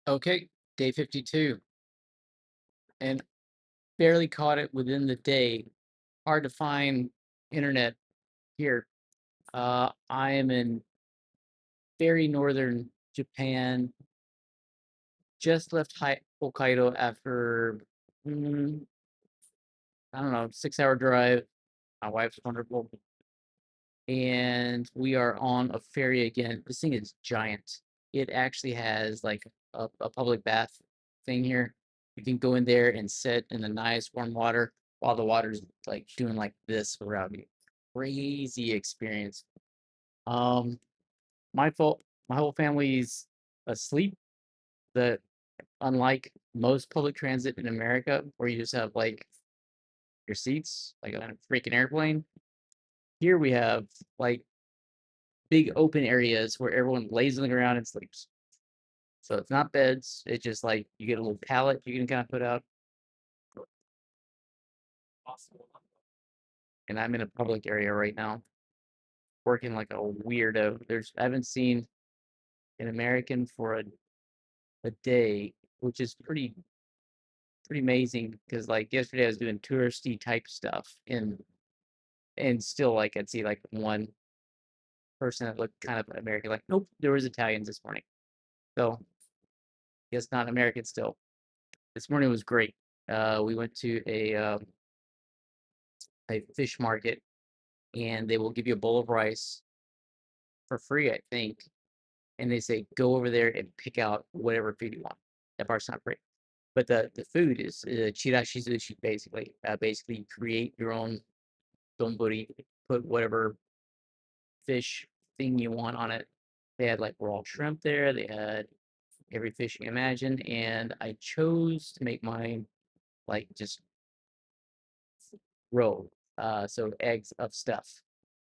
Okay, day 52, and barely caught it within the day. Hard to find internet here. I am in very northern Japan. Just left Hokkaido after, mm, I don't know, 6 hour drive. My wife's wonderful. And we are on a ferry again. This thing is giant. It actually has like a public bath thing here. You can go in there and sit in the nice warm water while the water's like doing like this around you. Crazy experience. Um, my fault. My whole family's asleep. The Unlike most public transit in America, where you just have like your seats, like on a freaking airplane. Here we have like big open areas where everyone lays on the ground and sleeps. So it's not beds. It's just like you get a little pallet you can kind of put out. And I'm in a public area right now, working like a weirdo. I haven't seen an American for a day, which is pretty amazing because like yesterday I was doing touristy type stuff and still like I'd see like one person that looked kind of American. Like, nope, there was Italians this morning. So guess not American still. This morning was great. We went to a fish market, and they will give you a bowl of rice for free, I think. And they say go over there and pick out whatever food you want. That part's not free, but the food is chirashi sushi basically. Basically, you create your own donburi, put whatever fish thing you want on it. They had like raw shrimp there. They had every fish you imagine, and I chose to make mine like just roll. So eggs of stuff,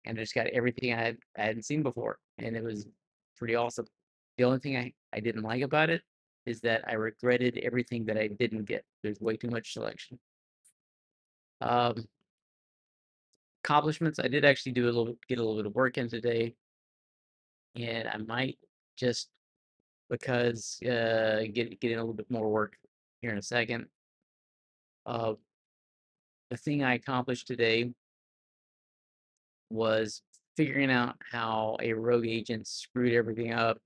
and I just got everything I hadn't seen before, and it was pretty awesome. The only thing I didn't like about it is that I regretted everything that I didn't get. There's way too much selection. Um, Accomplishments. I did actually get a little bit of work in today, and I might just because get in a little bit more work here in a second. Uh, the thing I accomplished today was figuring out how a rogue agent screwed everything up.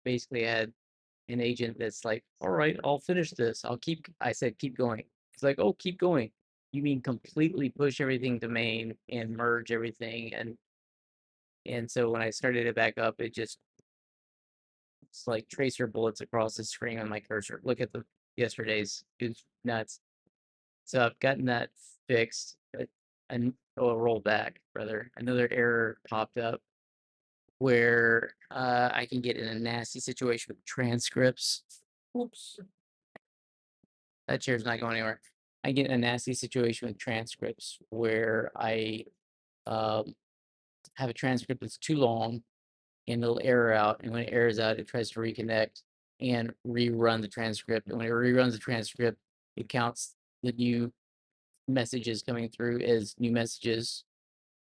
Basically, I had an agent that's like, "All right, I'll finish this. I said, "Keep going." He's like, "Oh, keep going." You mean completely push everything to main and merge everything, and so when I started it back up, it's like tracer bullets across the screen on my cursor. Look at the yesterday's. It's nuts. So I've gotten that fixed. And rolled back, rather. Another error popped up where I can get in a nasty situation with transcripts. Oops, that chair's not going anywhere. I get in a nasty situation with transcripts where I um, have a transcript that's too long and it'll error out. And when it errors out, it tries to reconnect and rerun the transcript. And when it reruns the transcript, it counts the new messages coming through as new messages,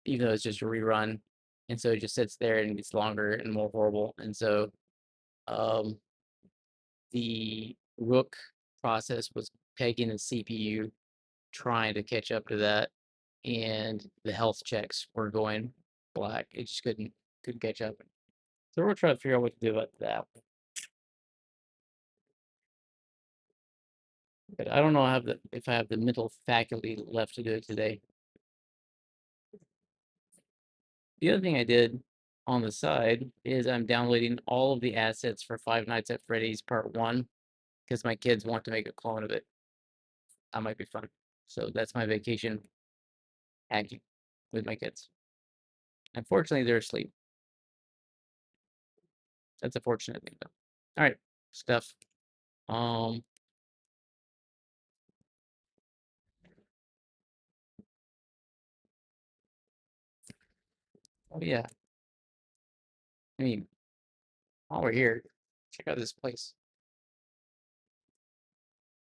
even though it's just a rerun. And so it just sits there and gets longer and more horrible. And so um, the Rook process was pegging the CPU, trying to catch up to that, and the health checks were going black. It just couldn't catch up. So we're trying to figure out what to do about that. But I don't know if I have the mental faculty left to do it today. The other thing I did on the side is I'm downloading all of the assets for Five Nights at Freddy's Part 1 because my kids want to make a clone of it. That might be fun. So that's my vacation hacking with my kids. Unfortunately, they're asleep. That's a fortunate thing, though. All right, stuff. Um, oh yeah. I mean, while we're here, check out this place.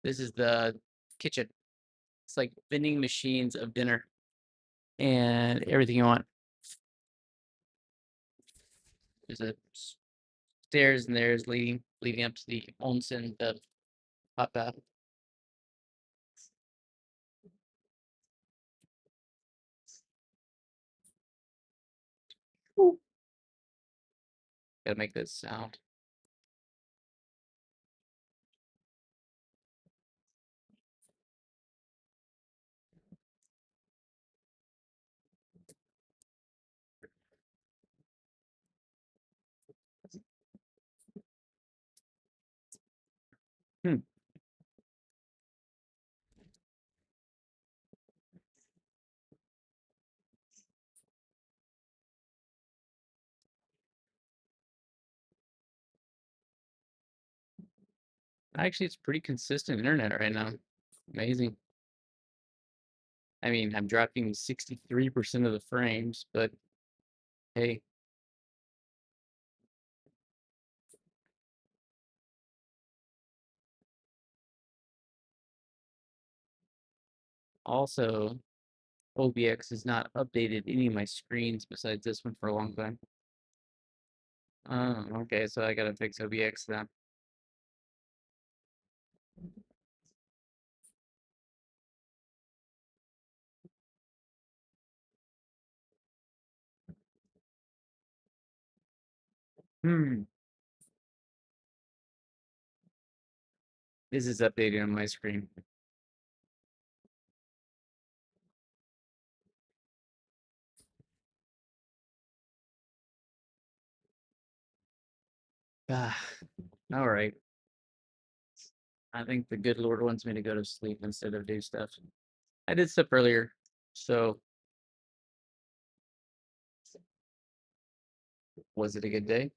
This is the kitchen. It's like vending machines of dinner and everything you want. There's a stairs, and there's leading up to the onsen, the hot bath. Ooh. Gotta make this sound. Hmm. Actually, it's pretty consistent internet right now. Amazing. I mean, I'm dropping 63% of the frames, but hey, also OBX has not updated any of my screens besides this one for a long time. Oh, okay, so I gotta fix OBX then. Hmm. This is updated on my screen. Ah, all right. I think the good Lord wants me to go to sleep instead of do stuff. I did stuff earlier, so was it a good day?